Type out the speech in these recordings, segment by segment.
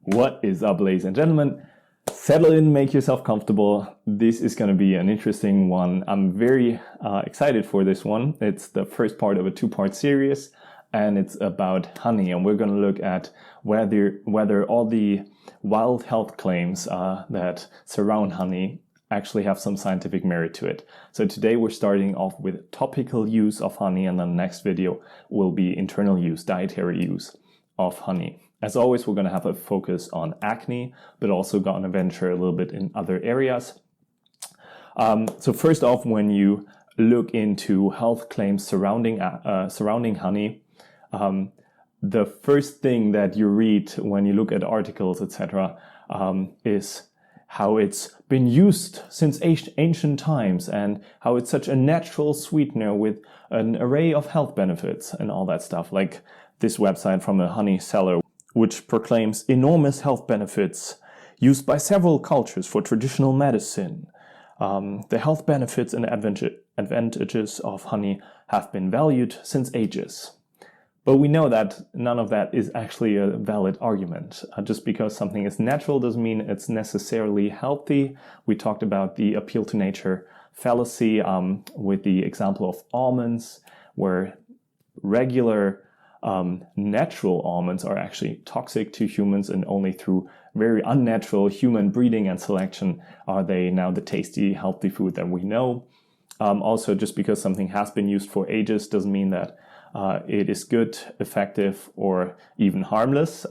What is up, ladies and gentlemen? Settle in, make yourself comfortable. This is going to be an interesting one. I'm very excited for this one. It's the first part of a two-part series, and it's about honey. And we're going to look at whether all the wild health claims that surround honey actually have some scientific merit to it. So today we're starting off with topical use of honey, and then the next video will be internal use, dietary use of honey. As always, we're going to have a focus on acne, but also going to venture a little bit in other areas. So first off, when you look into health claims surrounding honey, the first thing that you read when you look at articles, etc., is how it's been used since ancient times and how it's such a natural sweetener with an array of health benefits and all that stuff. Like this website from a honey seller, which proclaims enormous health benefits used by several cultures for traditional medicine. The health benefits and advantages of honey have been valued since ages. But we know that none of that is actually a valid argument. Just because something is natural doesn't mean it's necessarily healthy. We talked about the appeal to nature fallacy with the example of almonds, where regular natural almonds are actually toxic to humans, and only through very unnatural human breeding and selection are they now the tasty, healthy food that we know. Also, just because something has been used for ages doesn't mean that it is good, effective, or even harmless,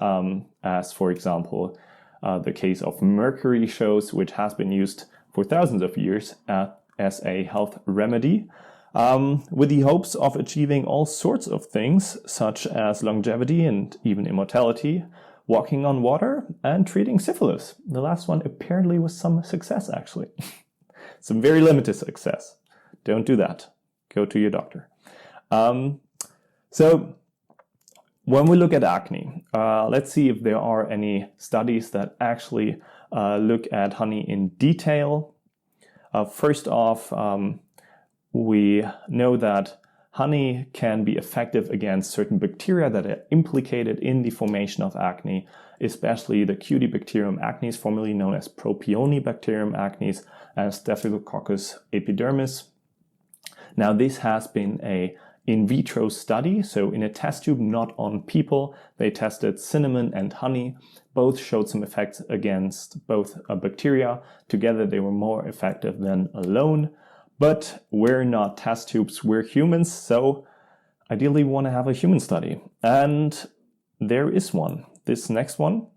as for example, the case of mercury shows, which has been used for thousands of years as a health remedy. With the hopes of achieving all sorts of things, such as longevity and even immortality, walking on water, and treating syphilis. The last one apparently was some success, actually. Some very limited success. Don't do that. Go to your doctor. So when we look at acne, let's see if there are any studies that actually look at honey in detail. First off, we know that honey can be effective against certain bacteria that are implicated in the formation of acne, especially the Cutibacterium acnes, formerly known as Propionibacterium acnes, and Staphylococcus epidermis. Now, this has been a in vitro study, so in a test tube, not on people. They tested cinnamon and honey. Both showed some effects against both bacteria. Together, they were more effective than alone. But we're not test tubes, we're humans, so ideally we want to have a human study. And there is one. This next one.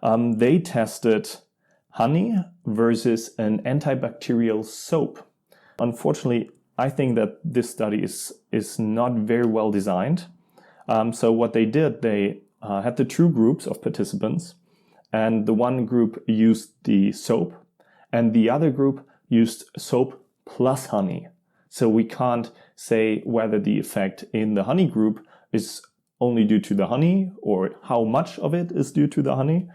They tested honey versus an antibacterial soap. Unfortunately, I think that this study is not very well designed. So what they did, they had the two groups of participants, and the one group used the soap, and the other group used soap plus honey. So we can't say whether the effect in the honey group is only due to the honey or how much of it is due to the honey.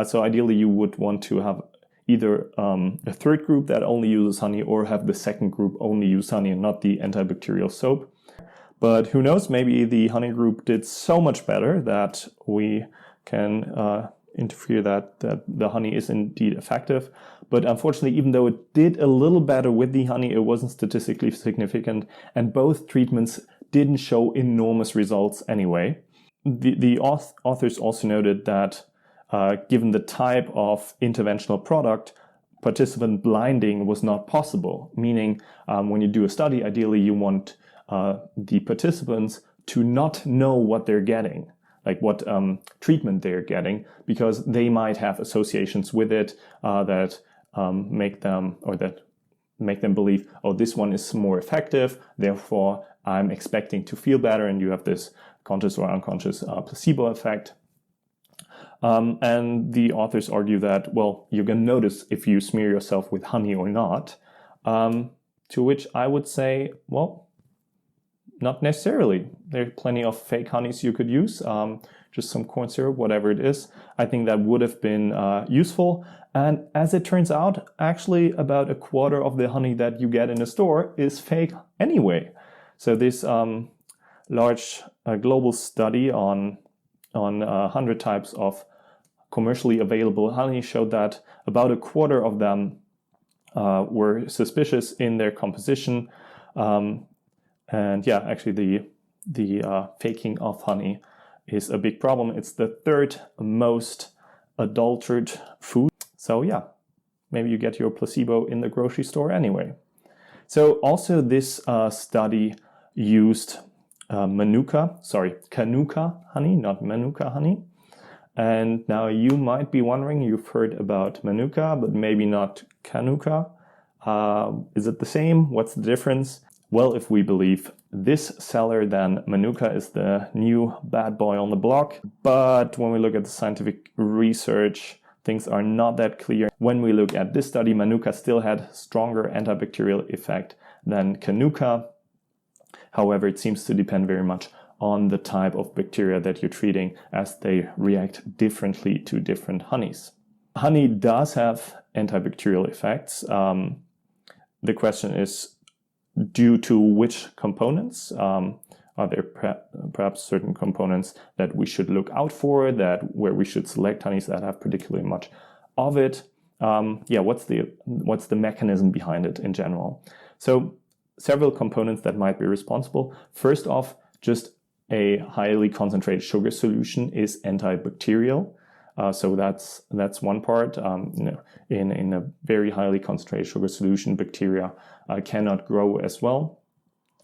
So ideally you would want to have either a third group that only uses honey, or have the second group only use honey and not the antibacterial soap. But who knows, maybe the honey group did so much better that we can interfere that the honey is indeed effective. But unfortunately, even though it did a little better with the honey, it wasn't statistically significant, and both treatments didn't show enormous results anyway. The authors also noted that given the type of interventional product, participant blinding was not possible, meaning when you do a study, ideally you want the participants to not know what they're getting, like what treatment they're getting, because they might have associations with it that make them believe, oh, this one is more effective, therefore I'm expecting to feel better, and you have this conscious or unconscious placebo effect. And the authors argue that, well, you're going to notice if you smear yourself with honey or not, to which I would say, well, not necessarily. There are plenty of fake honeys you could use, just some corn syrup, whatever it is. I think that would have been useful. And as it turns out, actually about a quarter of the honey that you get in a store is fake anyway. So this large global study on 100 types of commercially available honey showed that about a quarter of them were suspicious in their composition. And yeah, actually the faking of honey is a big problem. It's the third most adulterated food. So yeah, maybe you get your placebo in the grocery store anyway. So also this study used Canuka honey, not Manuka honey. And now you might be wondering, you've heard about Manuka, but maybe not Canuka. Is it the same? What's the difference? Well, if we believe this seller, then Manuka is the new bad boy on the block. But when we look at the scientific research, things are not that clear. When we look at this study, Manuka still had stronger antibacterial effect than Canuka. However, it seems to depend very much on the type of bacteria that you're treating, as they react differently to different honeys. Honey does have antibacterial effects. The question is, due to which components? Are there perhaps certain components that we should look out for, where we should select honeys that have particularly much of it? What's the mechanism behind it in general? So several components that might be responsible. First off, just a highly concentrated sugar solution is antibacterial. So that's one part. In a very highly concentrated sugar solution, bacteria cannot grow as well.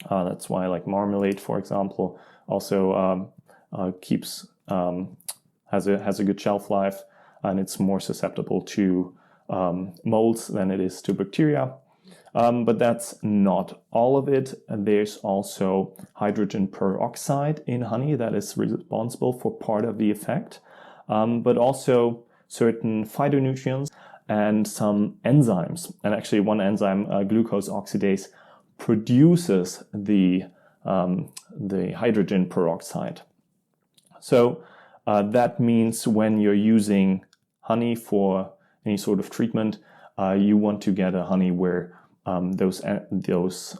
That's why, like marmalade, for example, also has a good shelf life, and it's more susceptible to molds than it is to bacteria. But that's not all of it. There's also hydrogen peroxide in honey that is responsible for part of the effect, but also certain phytonutrients and some enzymes. And actually one enzyme, glucose oxidase, produces the hydrogen peroxide. So that means when you're using honey for any sort of treatment, you want to get a honey where those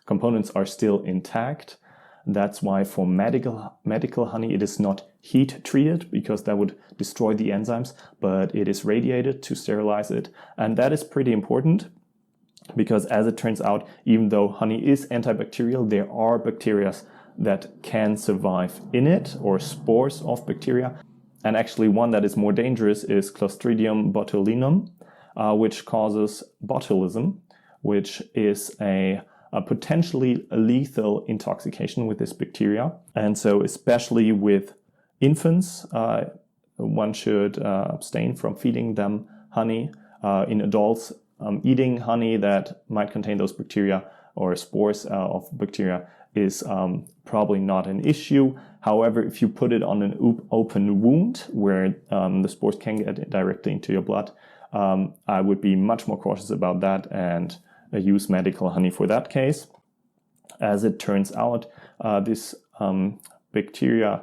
components are still intact. That's why for medical honey, it is not heat treated, because that would destroy the enzymes, but it is radiated to sterilize it. And that is pretty important, because as it turns out, even though honey is antibacterial, there are bacteria that can survive in it, or spores of bacteria. And actually one that is more dangerous is Clostridium botulinum, which causes botulism, which is a potentially lethal intoxication with this bacteria. And so especially with infants, one should abstain from feeding them honey. In adults, eating honey that might contain those bacteria or spores of bacteria is probably not an issue. However, if you put it on an open wound where the spores can get directly into your blood, I would be much more cautious about that and use medical honey for that case. As it turns out, this bacteria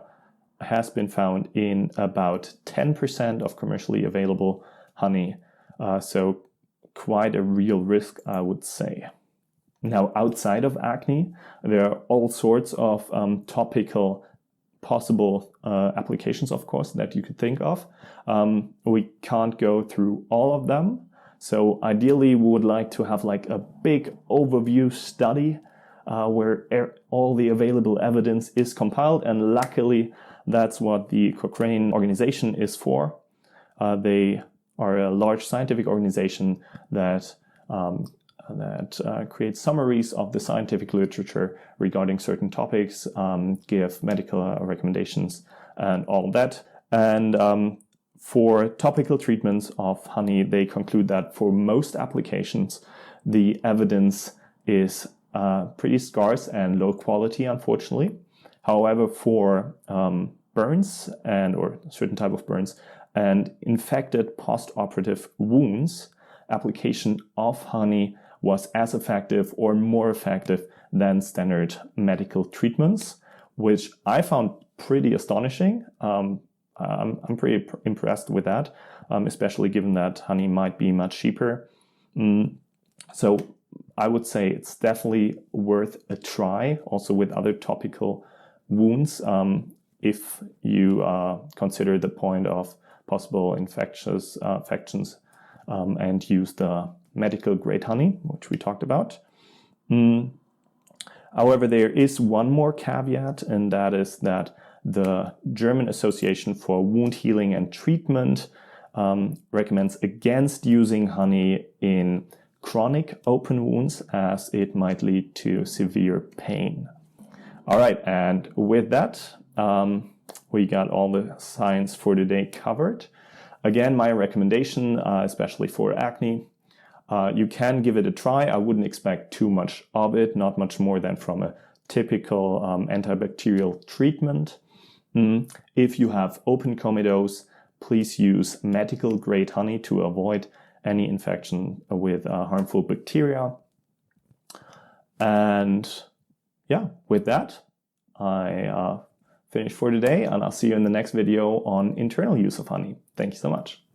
has been found in about 10% of commercially available honey. So quite a real risk, I would say. Now, outside of acne, there are all sorts of topical possible applications, of course, that you could think of. We can't go through all of them. So ideally, we would like to have like a big overview study where all the available evidence is compiled. And luckily, that's what the Cochrane organization is for. They are a large scientific organization that creates summaries of the scientific literature regarding certain topics, give medical recommendations and all that. And for topical treatments of honey, they conclude that for most applications, the evidence is pretty scarce and low quality, unfortunately. However, for burns or certain type of burns and infected post-operative wounds, application of honey was as effective or more effective than standard medical treatments, which I found pretty astonishing. I'm pretty impressed with that, especially given that honey might be much cheaper. So I would say it's definitely worth a try, also with other topical wounds. if you consider the point of possible infections and use the medical grade honey, which we talked about. However, there is one more caveat, and that is that the German Association for Wound Healing and Treatment recommends against using honey in chronic open wounds, as it might lead to severe pain. All right, and with that, we got all the science for today covered. Again, my recommendation, especially for acne, you can give it a try. I wouldn't expect too much of it, not much more than from a typical antibacterial treatment. If you have open comedose, please use medical grade honey to avoid any infection with harmful bacteria. And yeah, with that, I finish for today, and I'll see you in the next video on internal use of honey. Thank you so much.